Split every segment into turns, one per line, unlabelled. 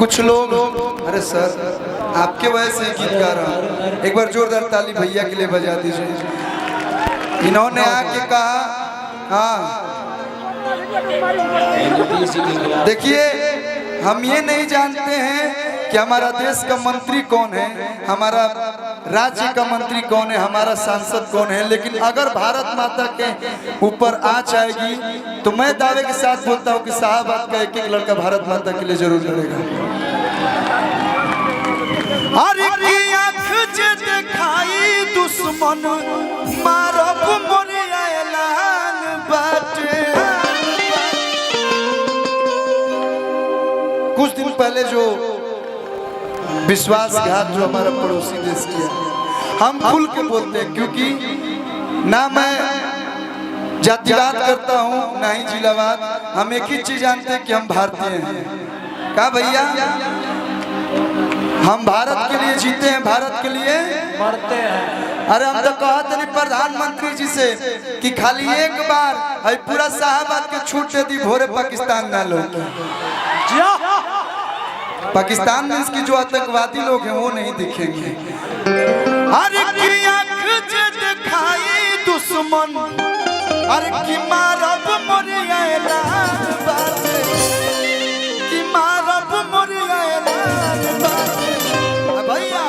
कुछ लोग, अरे सर आपके वजह से गीत गा रहा हूँ, एक बार जोरदार ताली भैया के लिए बजा दीजिए। इन्होंने आके कहा, हाँ देखिए हम ये नहीं जानते हैं कि हमारा देश का मंत्री कौन है, हमारा राज्य का मंत्री कौन है, हमारा सांसद कौन है, लेकिन अगर भारत माता के ऊपर आँच आएगी तो मैं दावे के साथ बोलता हूँ कि साहबाद का एक एक लड़का भारत माता के लिए जरूर लड़ेगा। अरे की आँख जे दिखाई दुश्मन मारब मोरिया ऐलान बाटे। कुछ दिन पहले जो विश्वासघात जो हमारा पड़ोसी देश किया, हम खुल के बोलते हैं, क्योंकि ना मैं जातिवाद करता हूँ ना ही जिलावाद, हम एक ही चीज जानते हैं कि हम भारतीय हैं। कहा भैया, हम भारत के लिए जीते हैं, भारत के लिए मरते हैं। अरे हम तो कहते नहीं प्रधानमंत्री जी से कि खाली एक बार है पूरा साहबाद के छूट दे दी, भोरे पाकिस्तान ना लो। पाकिस्तान में इसकी जो आतंकवादी लोग हैं वो नहीं दिखेंगे। अरे की आँख जे दिखाई दुश्मन, अरे की मारब मोरिया ऐलान बाटे, की मारब मोरिया ऐलान बाटे। भैया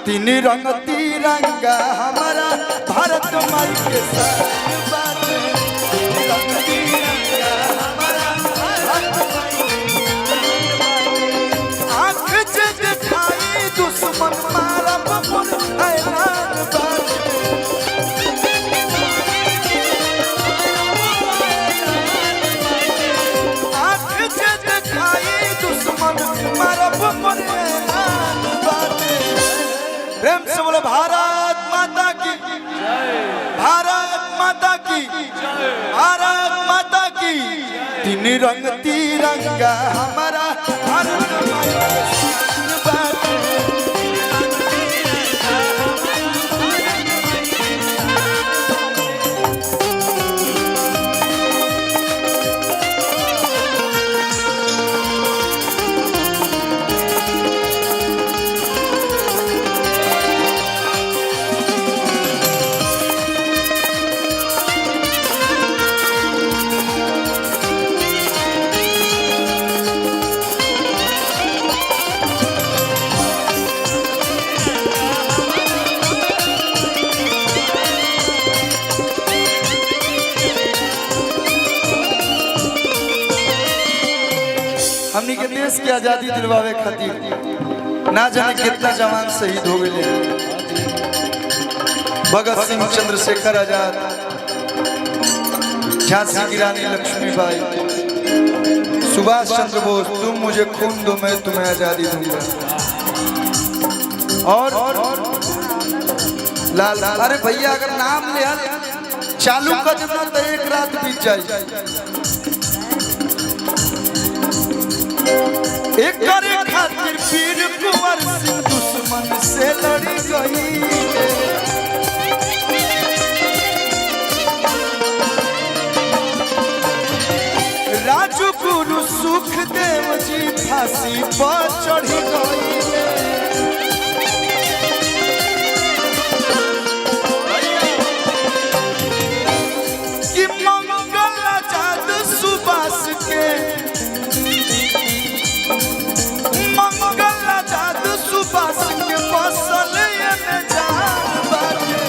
तीन रंग तिरंगा हमारा भारत माई के साथ बाटे, तीन रंग तिरंगा हमारा भारत दिखाई दुश्मन मारब मोरिया ऐलान बाटे। आँख जे दिखाई दुश्मन मारब मोरिया ऐलान बाटे। प्रेम से बोलो भारत माता की, भारत माता की, भारत माता की। तीन रंग तिरंगा हमारा भारत माई के साथ बाटे। हमनी के देश की आजादी दिलवावे खातिर ना जाने कितना जवान शहीद हो गए। भगत सिंह, चंद्रशेखर आजाद, झांसी की रानी लक्ष्मीबाई, सुभाष चंद्र बोस, तुम मुझे खून दो मैं तुम्हें आजादी दूंगा। और लाल, अरे भैया अगर नाम ले चालू कर देना तो एक रात बीत जाए। एक करे खातिर वीर कुंवर सिंह दुश्मन से लड़ी गई। राजगुरु सुखदेव जी फांसी पर चढ़ी गई। कि मंगल आजाद सुभाष के, मंगल आजाद सुभाष के बसल में जान बाटे।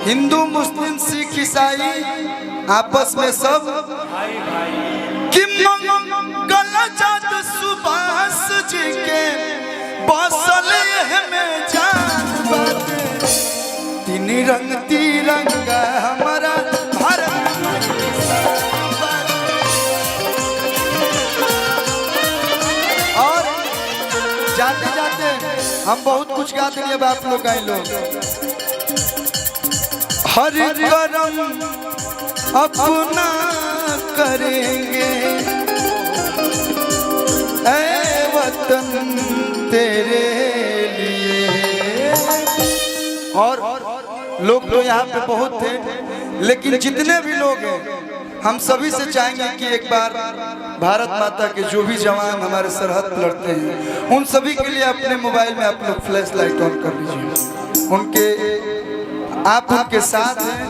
हिंदू मुस्लिम सिख ईसाई आपस में सब कि मंगल आजाद सुभाष जी के बसल में जान बाटे। तीन रंग तिरंगा हमारा भारत के साथ बाटे। और जाते जाते हम बहुत कुछ गा देंगे, अब आप लोग गाए लोग। हर करम अपना करेंगे ऐ वतन तेरे लिए। और लोग तो यहाँ पे बहुत थे, लेकिन जितने भी लोग हैं हम सभी से चाहेंगे कि एक बार भारत माता के जो भी जवान हमारे सरहद पर लड़ते हैं उन सभी के लिए अपने मोबाइल में आप लोग फ्लैश लाइट ऑन कर लीजिए। आप उनके साथ हैं,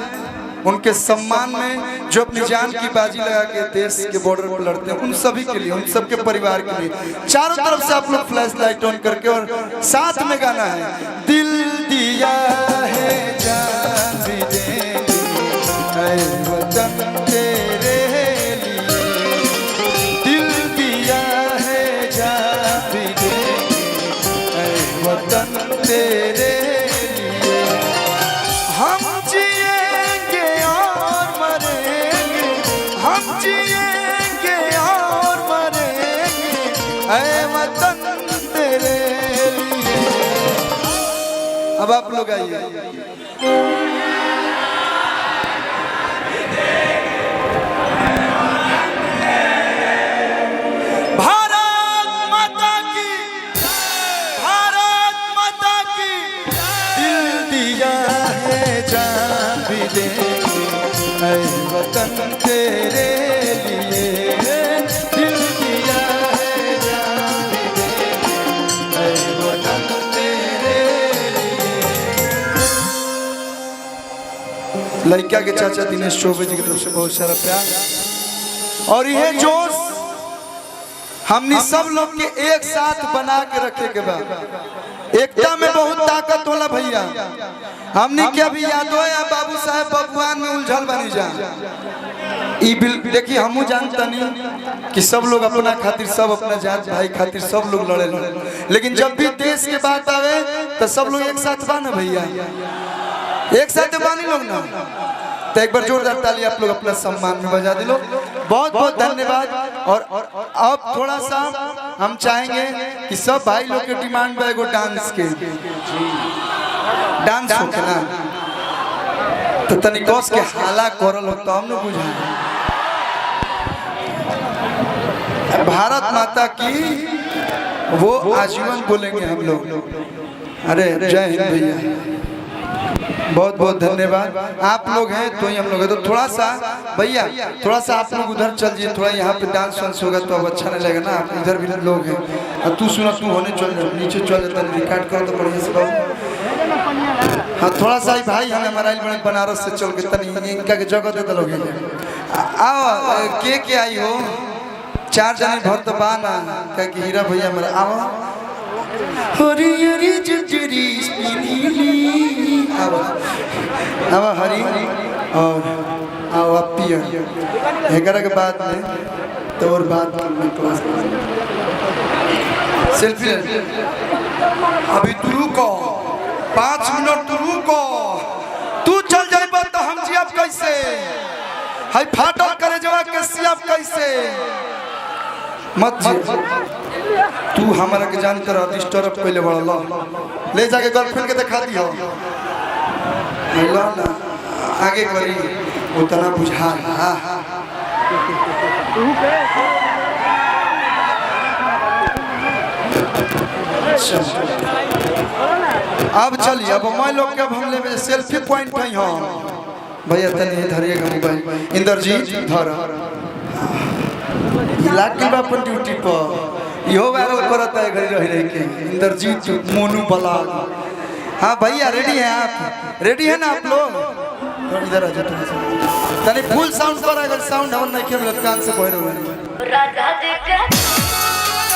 उनके सम्मान में जो अपनी जान की बाजी लगा के देश के बॉर्डर पर लड़ते हैं उन सभी के लिए, उन सबके परिवार के लिए चारों तरफ से आप लोग फ्लैश लाइट ऑन करके और साथ में गाना है दिल दिया है जान भी देंगे ऐ वतन तेरे लिए, दिल दिया है जान भी देंगे ऐ वतन तेरे लिए, हम जिएंगे और मरेंगे, हम जिएंगे और मरेंगे ऐ वतन तेरे लिए। अब आप लोग आइए। भारत माता की, भारत माता की, दिल दिया है जान भी देंगे ऐ वतन तेरे लिए, दिल दिया है जान भी देंगे ऐ वतन तेरे लिए। लड़का के चाचा दिनेश चौबे जी की तरफ से बहुत सारा प्यार और यह जोश हमने सब लोग के एक साथ बना के रखे के बाद। एकता में बहुत ताकत होला भैया। हमने क्या भी यादव या बाबू साहेब भगवान में उलझल बनी जा। देखिए हमू जानता नहीं कि सब लोग अपना खातिर, सब अपना जात भाई खातिर सब लोग लड़े, लेकिन जब भी देश के बात आवे तो सब लोग एक साथ बना भैया, एक साथ बानी लोग ना। तो एक बार जोरदार ताली आप लोग अपना सम्मान में बजा दिलो। बहुत बहुत धन्यवाद। और अब थोड़ा सा हम चाहेंगे कि सब भाई लोग के डिमांड पे एगो डांस के डांस हो ना तो तनिकोस के हाला करल हो तो हमने बुझा। भारत माता की वो आजीवन बोलेंगे हम लोग। अरे जय हिंद भैया, बहुत बहुत धन्यवाद। आप लोग हैं तो ही हम लोग हैं, तो थोड़ा सा भैया थोड़ा सा आप लोग उधर चल जाइए, थोड़ा यहाँ पे डांस वांस होगा तो अब अच्छा नहीं लगेगा ना। आप इधर भी लोग हैं और तू सुना, तू होने चल जा, नीचे चल जाता, रिकॉर्ड करो तो बढ़िया से बाबू। हाँ थोड़ा सा ही भाई हमें हमारा बड़े बनारस से चल के तनी इनका के जगह दे लोग आओ के आई हो 4 जने भर तो बाना क्या कि हीरा भैया मेरा आओ हरी हरी जुजरी नीली अब हरी और आओ आप पिया एगारह के बाद में तो और बात में क्लास सेल्फी अभी तू रुको 5 मिनट तू रुको, तू चल जाइबा तो हम जियब कैसे, हाय फाटल करे जवा के सियब कैसे। मत जी तू हमारा के जान तरह डिस्टर्ब पहले बड़ा ले जाके गर्लफ्रेंड के दिखा दियो ना आगे करी उतना बुझा। अब चलिए अब मैं लोग के हमले में सेल्फी पॉइंट नहीं हो भैया तनी धरिएगा मोबाइल। इंद्रजीत धर लागी अपन ड्यूटी पर इहो वायरल करता है घर रह रह के। इंद्रजीत मोनू बलाल, हाँ भैया रेडी हैं आप, रेडी है ना आप लोग? इधर आ जाओ तनी फुल साउंड पर, अगर साउंड हम नहीं खेल कान से बह रहे